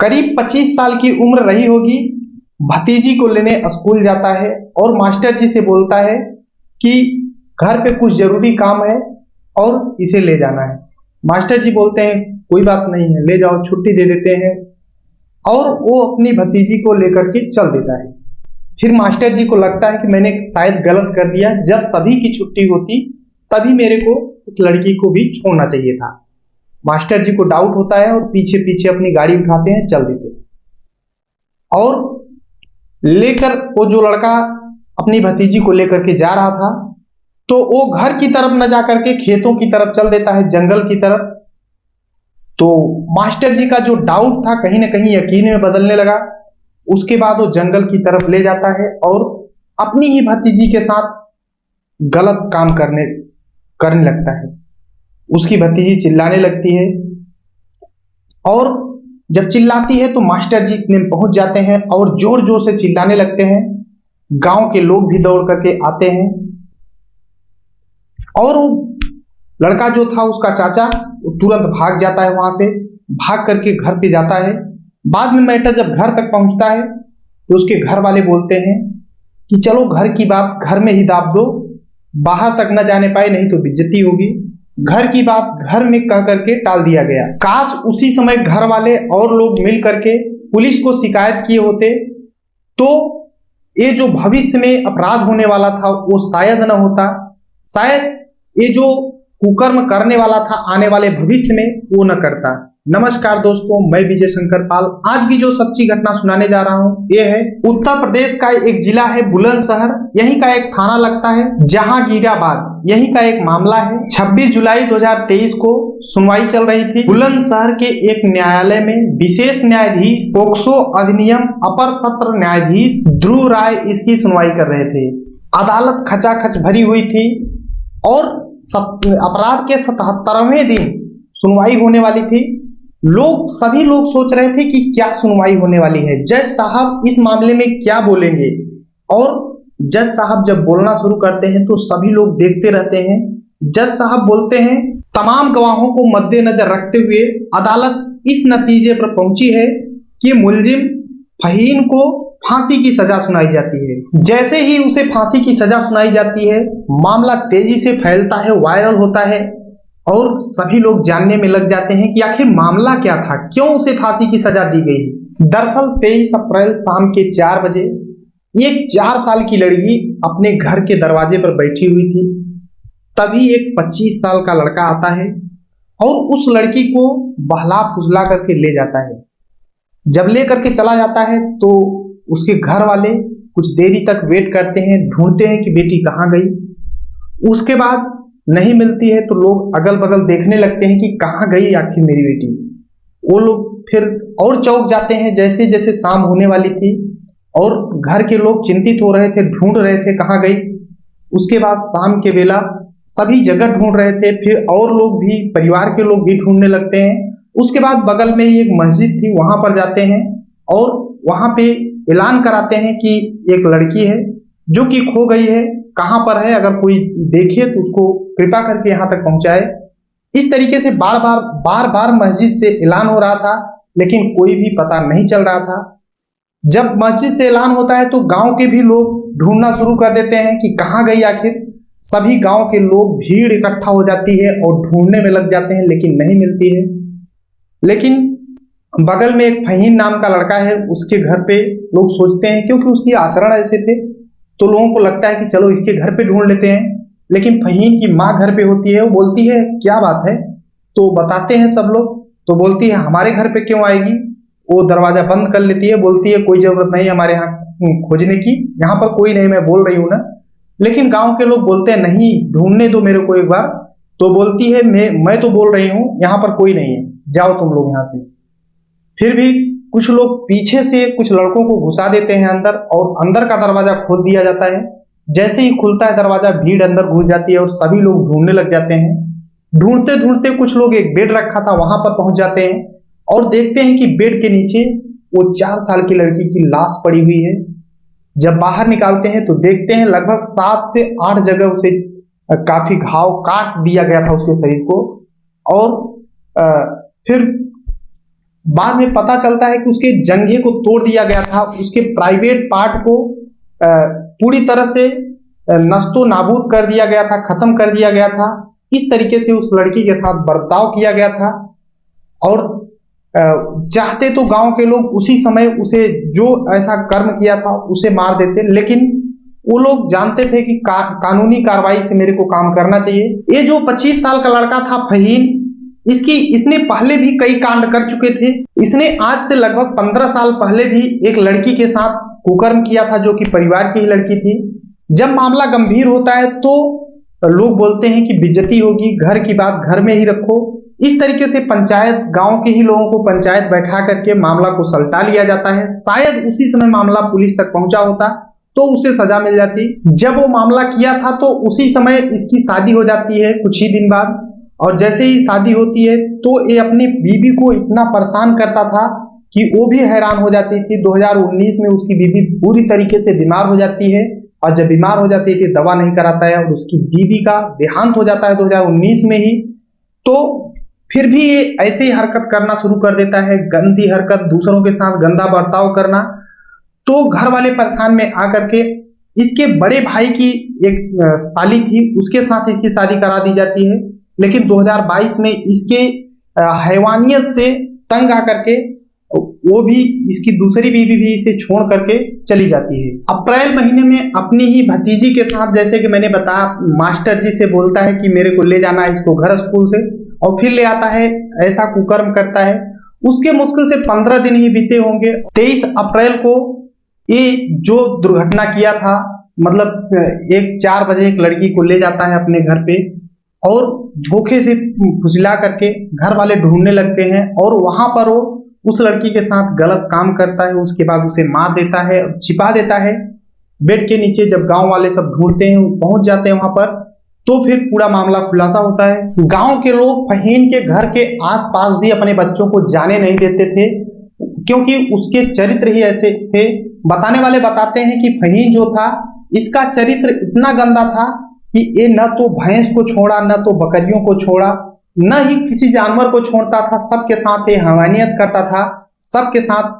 करीब 25 साल की उम्र रही होगी। भतीजी को लेने स्कूल जाता है और मास्टर जी से बोलता है कि घर पे कुछ जरूरी काम है और इसे ले जाना है। मास्टर जी बोलते हैं कोई बात नहीं है, ले जाओ, छुट्टी दे देते हैं। और वो अपनी भतीजी को लेकर के चल देता है। फिर मास्टर जी को लगता है कि मैंने शायद गलत कर दिया, जब सभी की छुट्टी होती तभी मेरे को इस लड़की को भी छोड़ना चाहिए था। मास्टर जी को डाउट होता है और पीछे पीछे अपनी गाड़ी उठाते हैं, चल देते हैं और लेकर वो जो लड़का अपनी भतीजी को लेकर के जा रहा था तो वो घर की तरफ न जाकर के खेतों की तरफ चल देता है, जंगल की तरफ। तो मास्टर जी का जो डाउट था कहीं ना कहीं यकीन में बदलने लगा। उसके बाद वो जंगल की तरफ ले जाता है और अपनी ही भतीजी के साथ गलत काम करने लगता है। उसकी भतीजी चिल्लाने लगती है और जब चिल्लाती है तो मास्टर जी इतने पहुंच जाते हैं और जोर जोर से चिल्लाने लगते हैं। गांव के लोग भी दौड़ करके आते हैं और वो लड़का जो था उसका चाचा वो तुरंत भाग जाता है, वहां से भाग करके घर पे जाता है। बाद में मैटर जब घर तक पहुंचता है तो उसके घर वाले बोलते हैं कि चलो घर की बात घर में ही दाब दो, बाहर तक न जाने पाए नहीं तो बेइज्जती होगी। घर की बात घर में कह करके टाल दिया गया। काश उसी समय घर वाले और लोग मिल करके पुलिस को शिकायत किए होते तो ये जो भविष्य में अपराध होने वाला था वो शायद न होता। शायद ये जो कुकर्म करने वाला था आने वाले भविष्य में वो न करता। नमस्कार दोस्तों, मैं विजय शंकर पाल। आज की जो सच्ची घटना सुनाने जा रहा हूँ ये है उत्तर प्रदेश का एक जिला है बुलंदशहर। यहीं का एक थाना लगता है जहांगीराबाद। यहीं का एक मामला है। 26 जुलाई 2023 को सुनवाई चल रही थी। बुलंदशहर के एक न्यायालय में विशेष न्यायाधीश पोक्सो अधिनियम अपर सत्र न्यायाधीश ध्रुव राय इसकी सुनवाई कर रहे थे। अदालत खचाखच भरी हुई थी और अपराध के 77वें दिन सुनवाई होने वाली थी। सभी लोग सोच रहे थे कि क्या सुनवाई होने वाली है, जज साहब इस मामले में क्या बोलेंगे। और जज साहब जब बोलना शुरू करते हैं तो सभी लोग देखते रहते हैं। जज साहब बोलते हैं, तमाम गवाहों को मद्देनजर रखते हुए अदालत इस नतीजे पर पहुंची है कि मुलजिम फहीम को फांसी की सजा सुनाई जाती है। जैसे ही उसे फांसी की सजा सुनाई जाती है मामला तेजी से फैलता है, वायरल होता है और सभी लोग जानने में लग जाते हैं कि आखिर मामला क्या था, क्यों उसे फांसी की सजा दी गई। दरअसल 23 अप्रैल शाम के 4 बजे एक 4 साल की लड़की अपने घर के दरवाजे पर बैठी हुई थी। तभी एक 25 साल का लड़का आता है और उस लड़की को बहला फुसला करके ले जाता है। जब ले करके चला जाता है तो उसके घर वाले कुछ देरी तक वेट करते हैं, ढूंढते हैं कि बेटी कहाँ गई। उसके बाद नहीं मिलती है तो लोग अगल बगल देखने लगते हैं कि कहाँ गई आखिर मेरी बेटी। वो लोग फिर और चौंक जाते हैं जैसे जैसे शाम होने वाली थी और घर के लोग चिंतित हो रहे थे, ढूंढ रहे थे कहाँ गई। उसके बाद शाम के बेला सभी जगह ढूंढ रहे थे, फिर और लोग भी, परिवार के लोग भी ढूंढने लगते हैं। उसके बाद बगल में ही एक मस्जिद थी, वहां पर जाते हैं और वहां पे ऐलान कराते हैं कि एक लड़की है जो कि खो गई है, कहां पर है, अगर कोई देखे तो उसको कृपा करके यहां तक पहुंचाए। इस तरीके से बार बार मस्जिद से ऐलान हो रहा था लेकिन कोई भी पता नहीं चल रहा था। जब मस्जिद से ऐलान होता है तो गांव के भी लोग ढूंढना शुरू कर देते हैं कि कहां गई आखिर। सभी गांव के लोग, भीड़ इकट्ठा हो जाती है और ढूंढने में लग जाते हैं लेकिन नहीं मिलती है। लेकिन बगल में एक फहीम नाम का लड़का है, उसके घर पे लोग सोचते हैं, क्योंकि उसकी आचरण ऐसे थे तो लोगों को लगता है कि चलो इसके घर पे ढूंढ लेते हैं। लेकिन फहीम की माँ घर पे होती है, वो बोलती है क्या बात है, तो बताते हैं सब लोग। तो बोलती है हमारे घर पे क्यों आएगी। वो दरवाजा बंद कर लेती है, बोलती है कोई जरूरत नहीं हमारे यहाँ खोजने की, यहाँ पर कोई नहीं, मैं बोल रही हूँ ना। लेकिन गांव के लोग बोलते हैं नहीं, ढूंढने दो मेरे को एक बार। तो बोलती है मैं तो बोल रही हूँ यहाँ पर कोई नहीं है, जाओ तुम लोग यहाँ से। फिर भी कुछ लोग पीछे से कुछ लड़कों को घुसा देते हैं अंदर और अंदर का दरवाजा खोल दिया जाता है। जैसे ही खुलता है दरवाजा, भीड़ अंदर घुस जाती है और सभी लोग ढूंढने लग जाते हैं। ढूंढते ढूंढते कुछ लोग एक बेड रखा था वहां पर पहुंच जाते हैं और देखते हैं कि बेड के नीचे वो 4 साल की लड़की की लाश पड़ी हुई है। जब बाहर निकालते हैं तो देखते हैं लगभग 7 से 8 जगह उसे काफी घाव काट दिया गया था उसके शरीर को। और फिर बाद में पता चलता है कि उसके जंघे को तोड़ दिया गया था, उसके प्राइवेट पार्ट को पूरी तरह से नस्तो नाबूद कर दिया गया था, खत्म कर दिया गया था। इस तरीके से उस लड़की के साथ बर्ताव किया गया था और चाहते तो गांव के लोग उसी समय उसे, जो ऐसा कर्म किया था, उसे मार देते, लेकिन वो लोग जानते थे कि कानूनी कार्रवाई से मेरे को काम करना चाहिए। ये जो 25 साल का लड़का था फहीम, इसने पहले भी कई कांड कर चुके थे। इसने आज से लगभग 15 साल पहले भी एक लड़की के साथ कुकर्म किया था, जो कि परिवार की ही लड़की थी। जब मामला गंभीर होता है तो लोग बोलते हैं कि बेइज्जती होगी, घर की बात घर में ही रखो। इस तरीके से पंचायत, गांव के ही लोगों को पंचायत बैठा करके मामला को सलटा लिया जाता है। शायद उसी समय मामला पुलिस तक पहुंचा होता तो उसे सजा मिल जाती। जब वो मामला किया था तो उसी समय इसकी शादी हो जाती है कुछ ही दिन बाद, और जैसे ही शादी होती है तो ये अपनी बीवी को इतना परेशान करता था कि वो भी हैरान हो जाती थी। 2019 में उसकी बीवी पूरी तरीके से बीमार हो जाती है, और जब बीमार हो जाती थी दवा नहीं कराता है और उसकी बीवी का देहांत हो जाता है 2019 में ही। तो फिर भी ये ऐसे ही हरकत करना शुरू कर देता है, गंदी हरकत, दूसरों के साथ गंदा बर्ताव करना। तो घर वाले परेशान में आकर के इसके बड़े भाई की एक साली थी, उसके साथ इसकी शादी करा दी जाती है। लेकिन 2022 में इसके हैवानियत से तंग आकर के वो भी, इसकी दूसरी बीवी भी इसे छोड़ करके चली जाती है। अप्रैल महीने में अपनी ही भतीजी के साथ, जैसे कि मैंने बताया, मास्टर जी से बोलता है कि मेरे को ले जाना है इसको घर स्कूल से, और फिर ले आता है, ऐसा कुकर्म करता है। उसके मुश्किल से 15 दिन ही बीते होंगे। 23 अप्रैल को ये जो दुर्घटना किया था, मतलब 4 बजे एक लड़की को ले जाता है अपने घर पे और धोखे से फुसला करके घर वाले ढूंढने लगते हैं, और वहां पर वो उस लड़की के साथ गलत काम करता है। उसके बाद उसे मार देता है, छिपा देता है बेड के नीचे। जब गांव वाले सब ढूंढते हैं, पहुंच जाते हैं वहां पर, तो फिर पूरा मामला खुलासा होता है। गांव के लोग फहीम के घर के आसपास भी अपने बच्चों को जाने नहीं देते थे, क्योंकि उसके चरित्र ही ऐसे थे। बताने वाले बताते हैं कि फहीम जो था, इसका चरित्र इतना गंदा था कि ये न तो भैंस को छोड़ा, न तो बकरियों को छोड़ा, न ही किसी जानवर को छोड़ता था। सबके साथ ये हैवानियत करता था, सबके साथ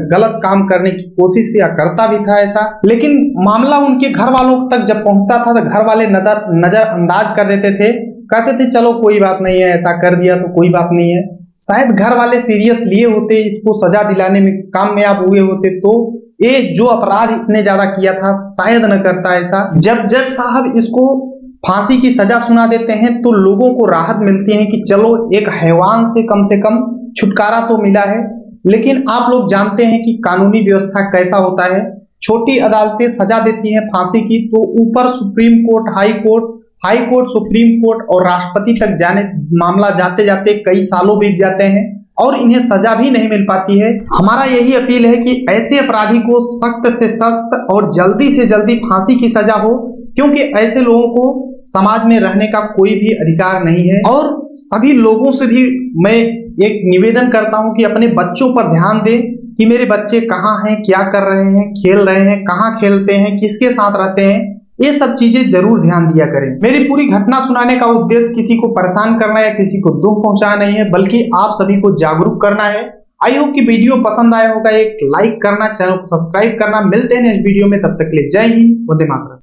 गलत काम करने की कोशिश या करता भी था ऐसा। लेकिन मामला उनके घर वालों तक जब पहुंचता था तो घर वाले नजरअंदाज कर देते थे, कहते थे चलो कोई बात नहीं है, ऐसा कर दिया तो कोई बात नहीं है। शायद घर वाले सीरियस लिए होते, इसको सजा दिलाने में कामयाब हुए होते, तो ये जो अपराध इतने ज्यादा किया था शायद न करता ऐसा। जब जज साहब इसको फांसी की सजा सुना देते हैं तो लोगों को राहत मिलती है कि चलो एक हैवान से कम छुटकारा तो मिला है। लेकिन आप लोग जानते हैं कि कानूनी व्यवस्था कैसा होता है। छोटी अदालतें सजा देती हैं फांसी की, तो ऊपर supreme court, high court, supreme court और राष्ट्रपति तक मामला जाते जाते कई सालों बीत जाते हैं और इन्हें सजा भी नहीं मिल पाती है। हमारा यही अपील है कि ऐसे अपराधी को सख्त से सख्त और जल्दी से जल्दी फांसी की सजा हो, क्योंकि ऐसे लोगों को समाज में रहने का कोई भी अधिकार नहीं है। और सभी लोगों से भी मैं एक निवेदन करता हूं कि अपने बच्चों पर ध्यान दें कि मेरे बच्चे कहाँ हैं, क्या कर रहे हैं, खेल रहे हैं, कहाँ खेलते हैं, किसके साथ रहते हैं, ये सब चीजें जरूर ध्यान दिया करें। मेरी पूरी घटना सुनाने का उद्देश्य किसी को परेशान करना या किसी को दुख पहुंचाना नहीं है, बल्कि आप सभी को जागरूक करना है। आई होप कि वीडियो पसंद आया होगा, एक लाइक करना, चैनल को सब्सक्राइब करना। मिलते हैं नेक्स्ट वीडियो में, तब तक के लिए जय हिंद, वंदे मातरम।